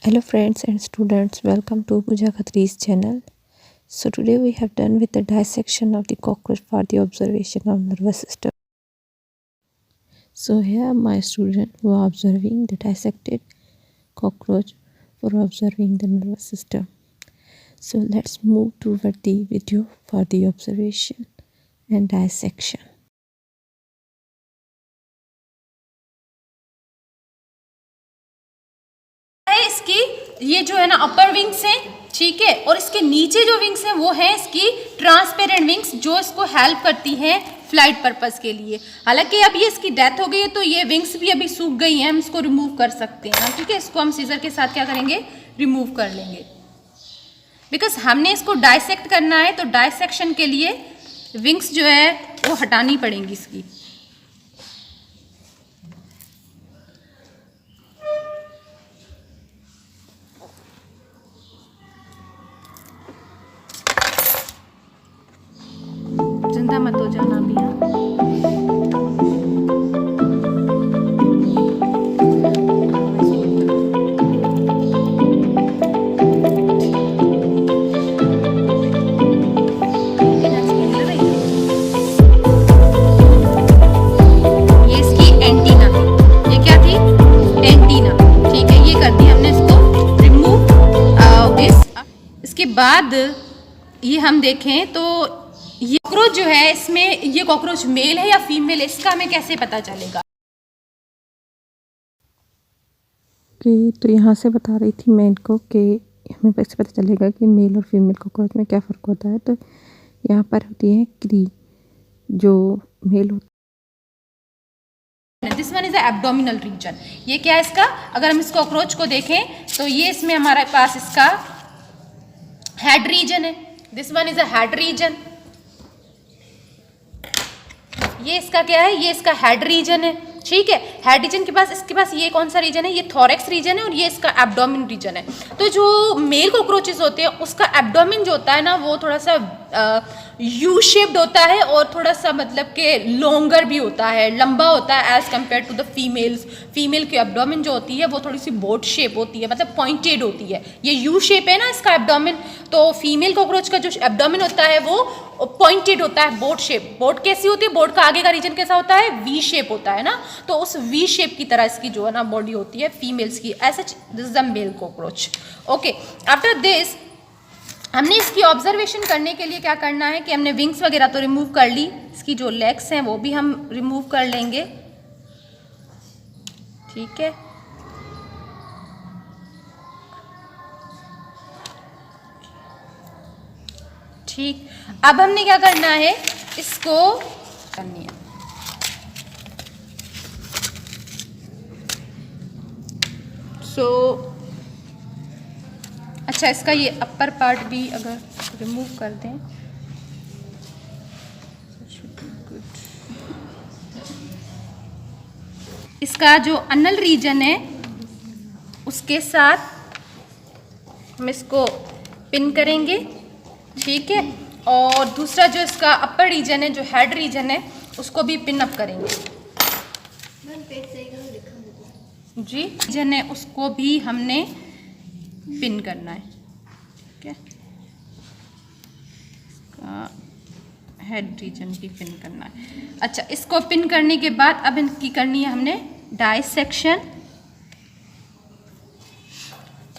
Hello friends and students, welcome to Pooja Khatri's channel. So today we have done with the dissection of the cockroach for the observation of nervous system. So here my student who are observing the dissected cockroach for observing the nervous system. So let's move toward the video for the observation and dissection. इसकी ये जो है ना अपर wings है, ठीक है, और इसके नीचे जो विंग्स हैं वो है इसकी ट्रांसपेरेंट विंग्स जो इसको हेल्प करती हैं फ्लाइट पर्पस के लिए। हालांकि अब ये इसकी डेथ हो गई है तो ये विंग्स भी अभी सूख गई हैं, हम इसको रिमूव कर सकते हैं, ठीक है। इसको हम सीजर के साथ क्या करेंगे, रिमूव कर लेंगे, बिकॉज हमने इसको डाइसेक्ट करना है तो डाइसेक्शन के लिए विंग्स जो है वो हटानी पड़ेंगी इसकी। जिंदा मत हो जाना भी ये इसकी एंटीना, ये क्या थी, एंटीना, ठीक है। ये कर दी हमने इसको रिमूव। इसके बाद ये हम देखें तो ये कॉकरोच जो है, इसमें ये कॉकरोच मेल है या फीमेल है, इसका हमें कैसे पता चलेगा? तो यहाँ से बता रही थी मैं इनको कि हमें कैसे पता चलेगा कि मेल और फीमेल कॉकरोच में क्या फ़र्क होता है। तो यहाँ पर होती है क्री जो मेल होता है। This one is a abdominal region. ये क्या है इसका, अगर हम इस कॉकरोच को देखें तो ये इसमें हमारे पास इसका हेड रीजन है। This one is a head region. ये इसका क्या है, ये इसका हेड रीजन है, ठीक है। हेड रीजन के पास, इसके पास ये कौन सा रीजन है, ये थोरेक्स रीजन है, और ये इसका एब्डोमिन रीजन है। तो जो मेल कॉकरोचेस होते हैं उसका एब्डोमिन जो होता है ना वो थोड़ा सा यू शेप्ड होता है और थोड़ा सा मतलब कि लॉन्गर भी होता है, लंबा होता है as compared to the females. Female की एब्डोमिन जो होती है वो थोड़ी सी बोट शेप होती है, मतलब पॉइंटेड होती है। ये यू शेप है ना इसका एब्डोमिन, तो फीमेल कॉकरोच का जो एब्डोमिन होता है वो पॉइंटेड होता है, बोट शेप। बोट कैसी होती है, बोट का आगे का रीजन कैसा होता है, वी शेप होता है ना, तो उस वी शेप की तरह इसकी जो है ना बॉडी होती है फीमेल्स की। ऐसा this is the male cockroach. Okay, after this हमने इसकी ऑब्जर्वेशन करने के लिए क्या करना है कि हमने विंग्स वगैरह तो रिमूव कर ली, इसकी जो लेग्स हैं वो भी हम रिमूव कर लेंगे, ठीक है। ठीक, अब हमने क्या करना है, इसको करनी है अच्छा, इसका ये अपर पार्ट भी अगर रिमूव कर दें, इसका जो अनल रीजन है उसके साथ हम इसको पिन करेंगे, ठीक है। और दूसरा जो इसका अपर रीजन है, जो हेड रीजन है, उसको भी पिन अप करेंगे जी। रीजन है उसको भी हमने पिन करना है, ठीक है। इसका हेड रीजन भी पिन करना है। अच्छा, इसको पिन करने के बाद अब इनकी करनी है हमने डाइसेक्शन।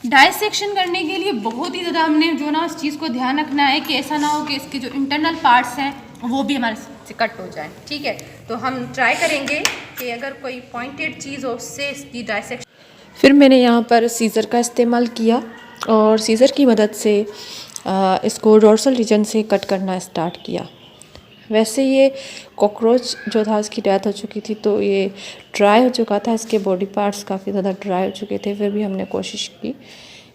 डाइसेक्शन करने के लिए बहुत ही ज़्यादा हमने जो ना इस चीज़ को ध्यान रखना है कि ऐसा ना हो कि इसके जो इंटरनल पार्ट्स हैं वो भी हमारे से कट हो जाए, ठीक है। तो हम ट्राई करेंगे कि अगर कोई पॉइंटेड चीज़ हो उससे इसकी डाइसेक्शन। फिर मैंने यहाँ पर सीज़र का इस्तेमाल किया और सीज़र की मदद से इसको डोर्सल रीजन से कट करना स्टार्ट किया। वैसे ये कॉकरोच जो था इसकी डेथ हो चुकी थी तो ये ड्राई हो चुका था, इसके बॉडी पार्ट्स काफ़ी ज़्यादा ड्राई हो चुके थे। फिर भी हमने कोशिश की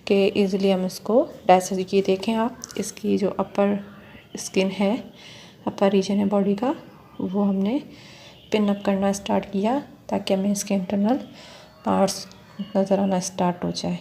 कि ईज़िली हम इसको डाइसेक्ट की। देखें आप, इसकी जो अपर स्किन है, अपर रीजन है बॉडी का, वो हमने पिन अप करना स्टार्ट किया ताकि हमें इसके इंटरनल पार्ट्स नज़र आना स्टार्ट हो जाए।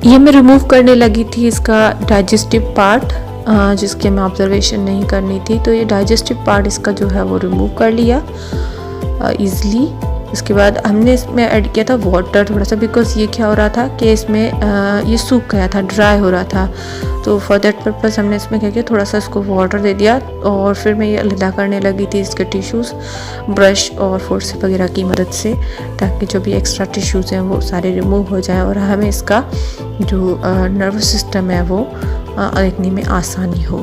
ये मैं रिमूव करने लगी थी इसका डाइजेस्टिव पार्ट, जिसके मैं ऑब्जर्वेशन नहीं करनी थी, तो ये डाइजेस्टिव पार्ट इसका जो है वो रिमूव कर लिया ईज़िली। इसके बाद हमने इसमें ऐड किया था वाटर थोड़ा सा, बिकॉज ये क्या हो रहा था कि इसमें ये सूख गया था, ड्राई हो रहा था, तो फॉर दैट पर्पज़ हमने इसमें क्या किया, थोड़ा सा इसको वाटर दे दिया और फिर मैं ये अलग करने लगी थी इसके टिश्यूज़ ब्रश और फोर्स वगैरह की मदद से, ताकि जो भी एक्स्ट्रा टिश्यूज़ हैं वो सारे रिमूव हो जाएं और हमें इसका जो नर्वस सिस्टम है वो देखने में आसानी हो।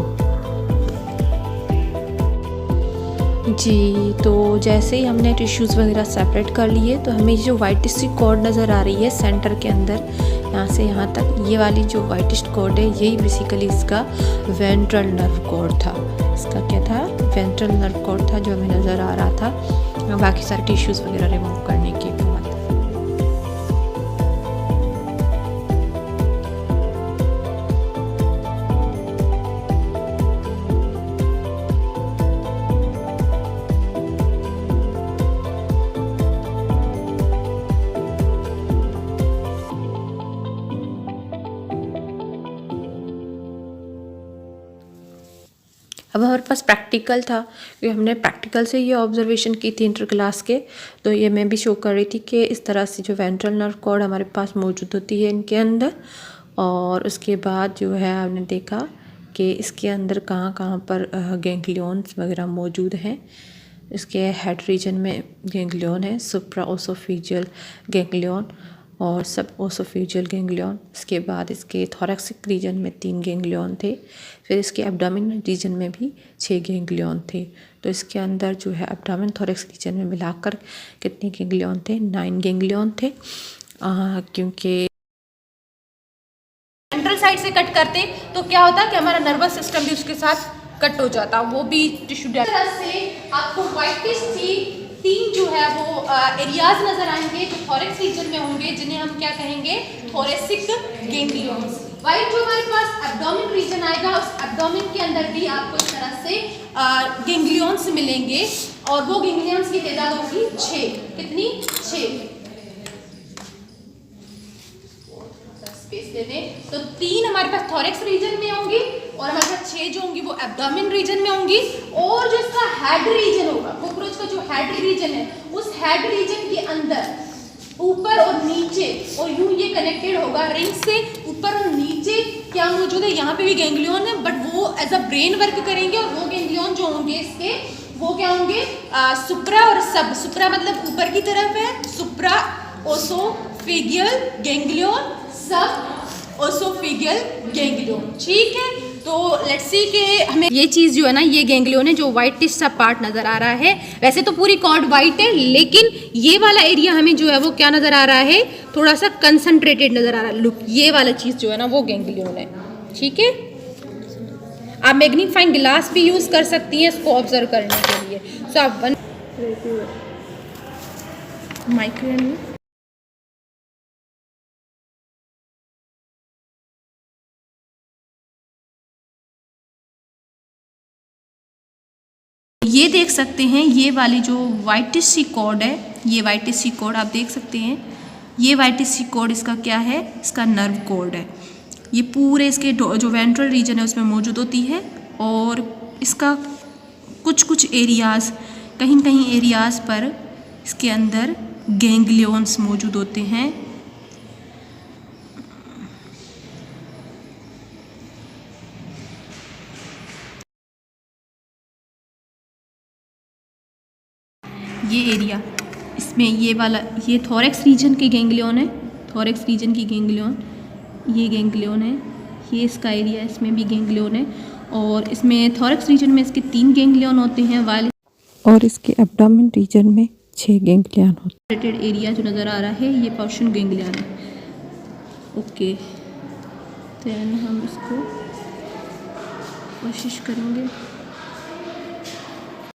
जी, तो जैसे ही हमने टिश्यूज़ वगैरह सेपरेट कर लिए, तो हमें जो वाइटिश सी कॉर्ड नज़र आ रही है सेंटर के अंदर, यहाँ से यहाँ तक, ये वाली जो वाइटिश कॉर्ड है यही बेसिकली इसका वेंट्रल नर्व कॉर्ड था। इसका क्या था, वेंट्रल नर्व कॉर्ड था जो हमें नज़र आ रहा था बाकी सारे टिश्यूज़ वगैरह रिमूव करने के बाद। अब हमारे पास प्रैक्टिकल था, क्योंकि हमने प्रैक्टिकल से ये ऑब्जर्वेशन की थी इंटर क्लास के, तो ये मैं भी शो कर रही थी कि इस तरह से जो वेंट्रल नर्व कॉर्ड हमारे पास मौजूद होती है इनके अंदर, और उसके बाद जो है हमने देखा कि इसके अंदर कहाँ कहाँ पर गैंग्लियॉन्स वगैरह मौजूद हैं। इसके हेड रीजन में गैंग्लियॉन है, सुप्रा ओसोफेजियल गैंग्लियॉन और सब ओसोफेजियल गैंग्लियॉन। इसके बाद इसके थोरैक्सिक रीजन में 3 गैंग्लियॉन थे, फिर इसके एब्डोमिनल रीजन में भी 6 गैंग्लियॉन थे। तो इसके अंदर जो है एब्डोमिन थोरैक्स रीजन में मिलाकर कितने गैंग्लियॉन थे, 9 गैंग्लियॉन थे, क्योंकि सेंट्रल साइड से कट करते तो क्या होता कि हमारा नर्वस सिस्टम भी उसके साथ कट हो जाता, वो भी टिश्यू तरह से आपको वाइटिश सी 3 जो है वो एरियाज नजर आएंगे जो थोरैक्स रीजन में होंगे, जिन्हें हम क्या कहेंगे, थोरैसिक गैंग्लियॉन्स। वाइट जो हमारे पास एब्डोमिन रीजन आएगा, उस एब्डोमिन के अंदर भी आपको इस तरह से गैंग्लियॉन्स मिलेंगे, और वो गैंग्लियॉन्स की तादाद होगी 6। कितनी? 6। स्पेस दे दें, तो 3 हमारे पास थोरैक्स रीजन में होंगी और हमारे पास 6 जो होंगी वो एब्डोमिन रीजन में होंगी। और जो इसका हेड रीजन होगा, कॉकरोच का जो हेड रीजन है, उस हेड रीजन के अंदर ऊपर और नीचे, और यूं ये कनेक्टेड होगा रिंग से, ऊपर और नीचे क्या मौजूद है, यहाँ पे भी गैंग्लियॉन है, बट वो एज अ ब्रेन वर्क करेंगे, और वो गैंग्लियॉन जो होंगे इसके वो क्या होंगे, सुप्रा और सब। सुप्रा मतलब ऊपर की तरफ है, सुप्रा ओसोफेजियल गैंग्लियॉन, सब ओसोफेजियल गैंग्लियॉन। ठीक है, तो लेट्स सी कि हमें ये चीज़ जो है ना, ये गैंग्लियॉन है जो वाइटिश सा पार्ट नज़र आ रहा है। वैसे तो पूरी कॉर्ड वाइट है, लेकिन ये वाला एरिया हमें जो है वो क्या नज़र आ रहा है, थोड़ा सा कंसंट्रेटेड नज़र आ रहा है। लुक, ये वाला चीज़ जो है ना वो गैंग्लियॉन है। ठीक है, आप मैग्नीफाइंग ग्लास भी यूज़ कर सकती हैं इसको ऑब्जर्व करने के लिए। सो आप माइक्रोन ये देख सकते हैं, ये वाली जो वाइटिश सी कॉर्ड है, ये वाइटिश सी कॉर्ड आप देख सकते हैं, ये वाइटिश सी कॉर्ड इसका क्या है, इसका नर्व कॉर्ड है। ये पूरे इसके जो वेंट्रल रीजन है उसमें मौजूद होती है, और इसका कुछ कुछ एरियाज़, कहीं कहीं एरियाज़ पर इसके अंदर गैंग्लियॉन्स मौजूद होते हैं। ये एरिया, इसमें ये वाला, ये थोरैक्स रीजन के गैंग्लियॉन है, थोरैक्स रीजन की गैंग्लियॉन, ये गैंग्लियॉन है, ये इसका एरिया, इसमें भी गैंग्लियॉन है, और इसमें थोरैक्स रीजन में इसके 3 गैंग्लियॉन होते हैं वाले, और इसके एब्डोमेन रीजन में 6 गैंग्लियॉन होते हैं। एरिया जो नज़र आ रहा है ये पोर्शन गैंग्लियॉन है। ओके, देन हम इसको कोशिश करेंगे